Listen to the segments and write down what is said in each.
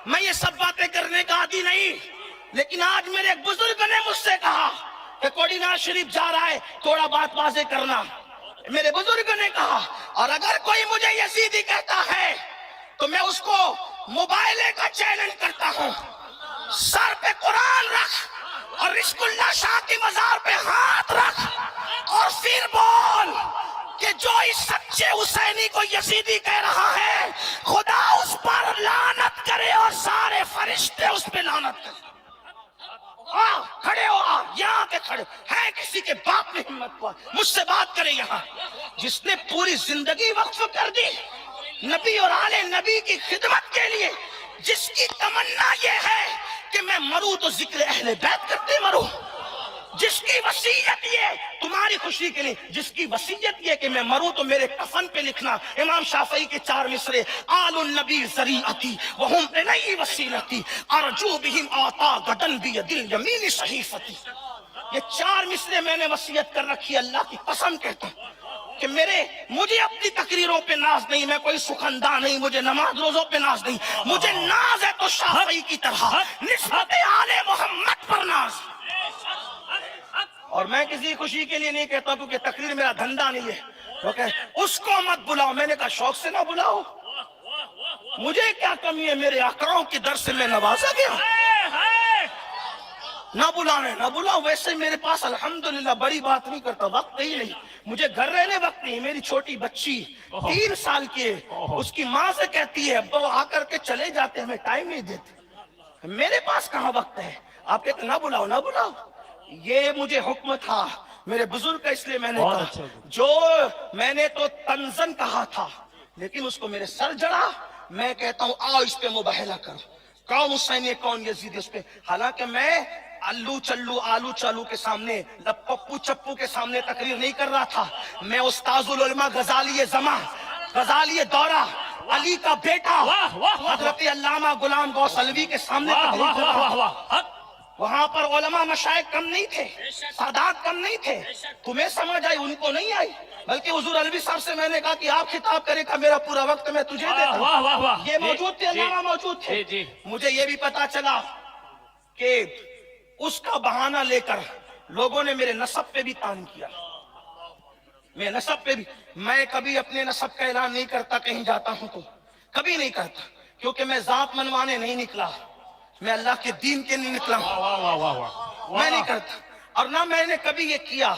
میں یہ سب باتیں کرنے کا عادی نہیں، لیکن آج میرے ایک بزرگ نے مجھ سے کہا کہ کوڑی ناز شریف جا رہا ہے، تھوڑا بات واضح کرنا۔ میرے بزرگ نے کہا، اور اگر کوئی مجھے یزیدی کہتا ہے تو میں اس کو موبائلے کا چیلنج کرتا ہوں، سر پہ قرآن رکھ اور رزق اللہ شاہ کی مزار پہ ہاتھ رکھ اور پھر بول کہ جو اس سچے حسینی کو یزیدی کہہ رہا ہے، خدا اس پر لعنت کرے اور سارے فرشتے اس پہ لعنت کرے۔ کھڑے ہو، یہاں کے کھڑے ہے، کسی کے باپ نے ہمت ہوا مجھ سے بات کرے یہاں، جس نے پوری زندگی وقف کر دی نبی اور آل نبی کی خدمت کے لیے، جس کی تمنا یہ ہے کہ میں مروں تو ذکر اہل بیت کرتے مروں، جس کی وصیت یہ تمہاری خوشی کے لیے، جس کی وصیت یہ کہ میں مروں تو میرے کفن پہ لکھنا امام شافعی کے 4 مصرے، آل النبی ذریعتی وہم الی وسیلتی ارجو بہم آتا غدن بید الیمین صحیفتی۔ یہ 4 مصرے میں نے وصیت کر رکھی، اللہ کی قسم کہتا ہوں کہ مجھے اپنی تقریروں پہ ناز نہیں، میں کوئی سخندہ نہیں، مجھے نماز روزوں پہ ناز نہیں، مجھے ناز ہے تو شافعی کی طرح نسبت آل محمد پر ناز۔ اور میں کسی خوشی کے لیے نہیں کہتا کیونکہ تقریر میرا دھندا نہیں ہے، کیونکہ اس کو مت بلاؤ، میں نے کہا شوق سے نہ بلاؤ، مجھے کیا کمی ہے، میرے آقاؤں کی در سے میں نوازا گیا، نہ بلانے نہ بلاؤ۔ ویسے میرے پاس الحمدللہ بڑی بات نہیں کرتا، وقت ہی نہیں، مجھے گھر رہنے وقت نہیں۔ میری چھوٹی بچی 3 سال کی ہے، اس کی ماں سے کہتی ہے ابا وہ آ کر کے چلے جاتے، ہمیں ٹائم نہیں دیتے، میرے پاس کہاں وقت ہے۔ آپ کہتے نہ بلاؤ نہ بلاؤ، یہ مجھے حکم تھا میرے بزرگ کا، اس لیے میں نے کہا، جو میں نے تو تنزن کہا تھا لیکن اس کو میرے سر جڑا، میں کہتا ہوں آؤ اس پہ مباہلہ کرو، کون حسینی کون یزیدی، اس پہ۔ حالانکہ میں الو چلو آلو چالو کے سامنے، پپو چپو کے سامنے تقریر نہیں کر رہا تھا، میں استاذ العلماء غزالی زماں، غزالی دورہ، علی کا بیٹا حضرت علامہ غلام غوث علوی کے سامنے تقریر کر رہا تھا۔ وہاں پر علماء مشائخ کم نہیں تھے، سادات کم نہیں تھے، تمہیں سمجھ آئی ان کو نہیں آئی، بلکہ حضور علوی صاحب سے میں نے کہا کہ آپ خطاب کرے گا، میرا پورا وقت میں تجھے دیتا ہوں۔ یہ موجود تھے، علامہ موجود تھے۔ مجھے یہ بھی پتا چلا کہ اس کا بہانہ لے کر لوگوں نے میرے نسب پہ بھی تان کیا، میں نسب پہ بھی، میں کبھی اپنے نسب کا اعلان نہیں کرتا، کہیں جاتا ہوں تو کبھی نہیں کرتا، کیونکہ میں ذات منوانے نہیں نکلا، میں اللہ کے دین کے نہیں نکلا ہوں، میں نہیں کرتا۔ اور نہ میں نے کبھی یہ کیا،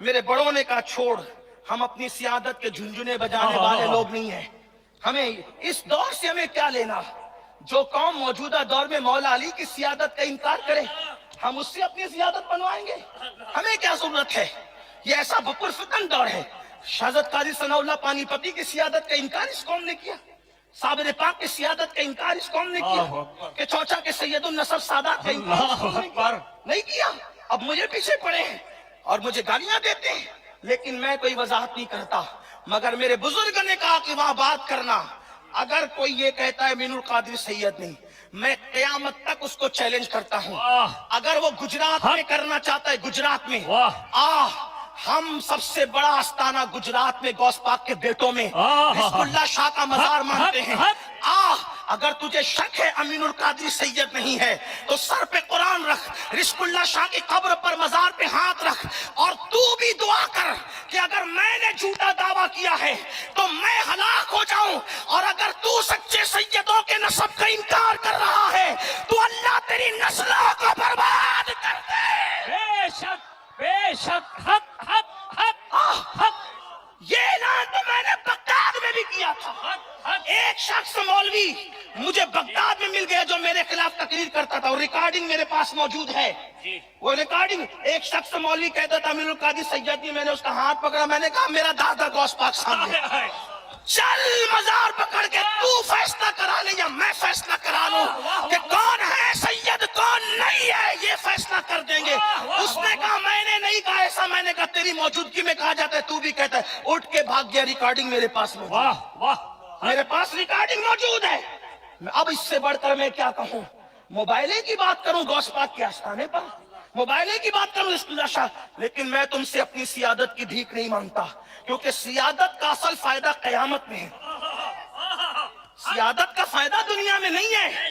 میرے بڑوں نے کہا چھوڑ، ہم اپنی سیادت کے جھنجھنے بجانے والے لوگ نہیں ہیں، ہمیں اس دور سے ہمیں کیا لینا۔ جو قوم موجودہ دور میں مولا علی کی سیادت کا انکار کرے، ہم اس سے اپنی سیادت بنوائیں گے، ہمیں کیا ضرورت ہے۔ یہ ایسا بپرفتن دور ہے، حضرت قاضی ثناء اللہ پانی پتی کی سیادت کا انکار اس قوم نے کیا، صابر پاک کی سیادت کا انکار اس قوم نے کیا، کہ چوچا کے سید النصر سادات کا انکار اس قوم نے نہیں کیا۔ اب مجھے پیچھے پڑے ہیں اور مجھے گالیاں دیتے ہیں، لیکن میں کوئی وضاحت نہیں کرتا، مگر میرے بزرگ نے کہا کہ وہاں بات کرنا۔ اگر کوئی یہ کہتا ہے مین القادری سید نہیں، میں قیامت تک اس کو چیلنج کرتا ہوں۔ اگر وہ گجرات میں کرنا چاہتا ہے، گجرات میں ہم سب سے بڑا آستانہ گجرات میں غوث پاک کے بیٹوں میں رزق اللہ شاہ کا مزار مانتے ہیں۔ اگر تجھے شک ہے امین القادری سید نہیں ہے تو سر پہ قرآن رکھ، رزق اللہ شاہ کی قبر پر مزار پہ ہاتھ رکھ، اور تو بھی دعا کر کہ اگر میں نے جھوٹا دعویٰ کیا ہے تو میں ہلاک ہو جاؤں، اور اگر تو سچے سیدوں کے نسب کا انکار کر رہا ہے تو اللہ تیری نسلوں کو برباد کر دے۔ بے شک بے شک، حق حق حق حق۔ یہ اعلان تو میں نے بغداد میں بھی کیا تھا۔ ایک شخص مولوی مجھے بغداد میں مل گیا جو میرے خلاف تقریر کرتا تھا، اور ریکارڈنگ میرے پاس موجود ہے، وہ ریکارڈنگ۔ ایک شخص مولوی کہتا تھا امین القادری سیدی، میں نے اس کا ہاتھ پکڑا، میں نے کہا میرا دادا غوث پاک سامنے، چل مزار پکڑ کے تو فیصلہ کرا لے یا میں فیصلہ کرا لوں کہ کون ہے سید کون نہیں ہے، یہ فیصلہ کر دیں گے۔ اس نے کہا میں نے نہیں کہا ایسا، میں نے کہا تیری موجودگی میں کہا جاتا ہے، تو بھی کہتا ہے۔ اٹھ کے بھاگ گیا، ریکارڈنگ میرے پاس موجود ہے، میرے پاس ریکارڈنگ موجود ہے۔ اب اس سے بڑھ کر میں کیا کہوں، موبائلے کی بات کروں غوث پاک کے آستانے پر، موبائلے کی بات کروں رزق اللہ شاہ، لیکن میں تم سے اپنی سیادت کی بھیک نہیں مانگتا، کیونکہ سیادت کا اصل فائدہ قیامت میں ہے، سیادت کا فائدہ دنیا میں نہیں ہے۔